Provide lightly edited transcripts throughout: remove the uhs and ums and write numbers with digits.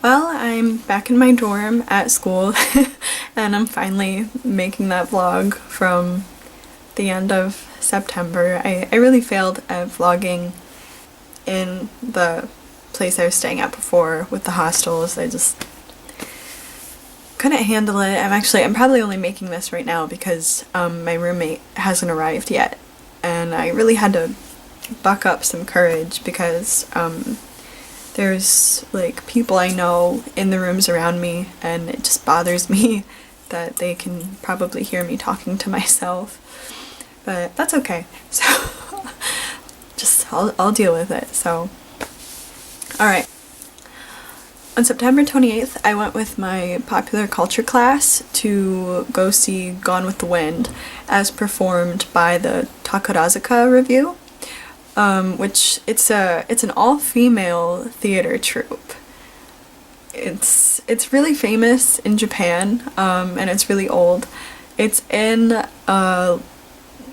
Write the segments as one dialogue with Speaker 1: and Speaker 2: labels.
Speaker 1: Well, I'm back in my dorm at school and I'm finally making that vlog from the end of September. I really failed at vlogging in the place I was staying at before with the hostels. I just couldn't handle it. I'm probably only making this right now because my roommate hasn't arrived yet, and I really had to buck up some courage because there's like people I know in the rooms around me, and it just bothers me that they can probably hear me talking to myself. But that's okay. So I'll deal with it. So alright. On September 28th, I went with my popular culture class to go see Gone with the Wind as performed by the Takarazuka Revue. Which it's an all-female theater troupe. It's really famous in Japan, and it's really old. It's in a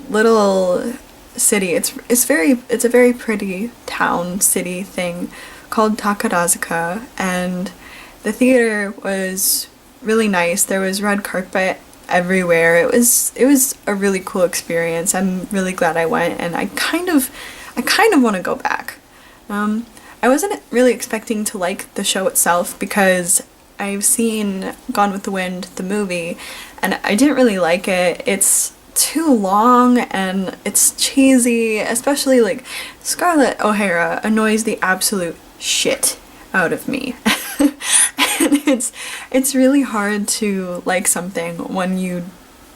Speaker 1: little city. It's a very pretty town city thing called Takarazuka, and the theater was really nice. There was red carpet everywhere. It was a really cool experience. I'm really glad I went, and I kind of want to go back. I wasn't really expecting to like the show itself because I've seen Gone with the Wind, the movie, and I didn't really like it. It's too long and it's cheesy, especially like Scarlett O'Hara annoys the absolute shit out of me. And it's really hard to like something when you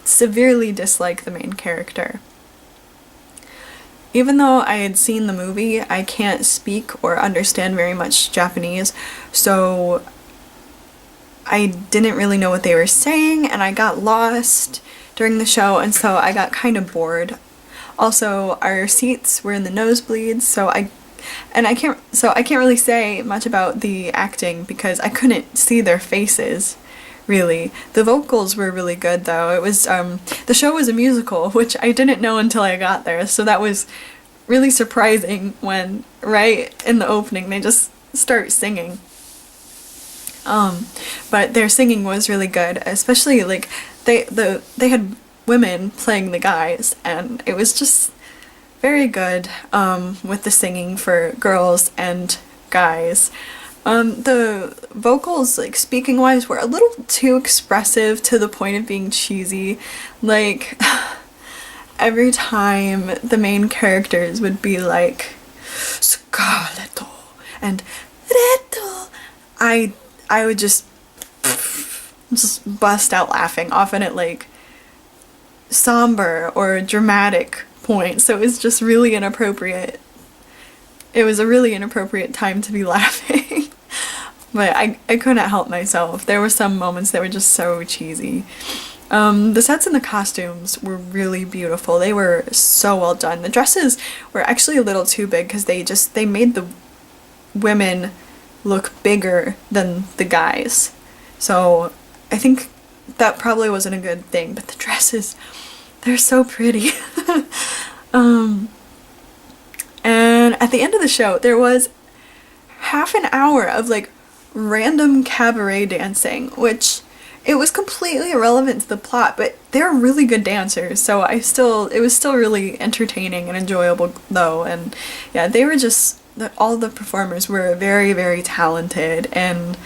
Speaker 1: severely dislike the main character. Even though I had seen the movie, I can't speak or understand very much Japanese, so I didn't really know what they were saying, and I got lost during the show, and so I got kind of bored. Also, our seats were in the nosebleeds, so I can't really say much about the acting because I couldn't see their faces. Really. The vocals were really good though. It was, the show was a musical, which I didn't know until I got there, so that was really surprising when, right in the opening, they just start singing. But their singing was really good, especially like, they had women playing the guys, and it was just very good, with the singing for girls and guys. The vocals, like, speaking-wise, were a little too expressive to the point of being cheesy. Like, every time the main characters would be like, Scarletto and Retto, I would just bust out laughing, often at, like, somber or dramatic points, so it was just really inappropriate. It was a really inappropriate time to be laughing. But I couldn't help myself. There were some moments that were just so cheesy. The sets and the costumes were really beautiful. They were so well done. The dresses were actually a little too big because they made the women look bigger than the guys. So I think that probably wasn't a good thing, but the dresses, they're so pretty. And at the end of the show, there was half an hour of like random cabaret dancing, which it was completely irrelevant to the plot, but they're really good dancers, so it was still really entertaining and enjoyable though. And yeah, they were just, all the performers were very, very talented, and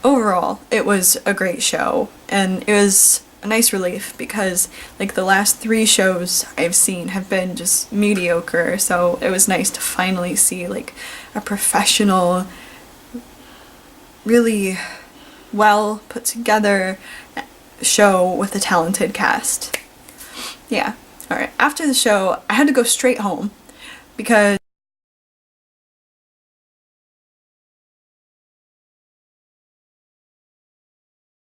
Speaker 1: overall it was a great show, and it was a nice relief because like the last 3 shows I've seen have been just mediocre, so it was nice to finally see like a professional, really well put together show with a talented cast. Yeah. Alright, after the show I had to go straight home because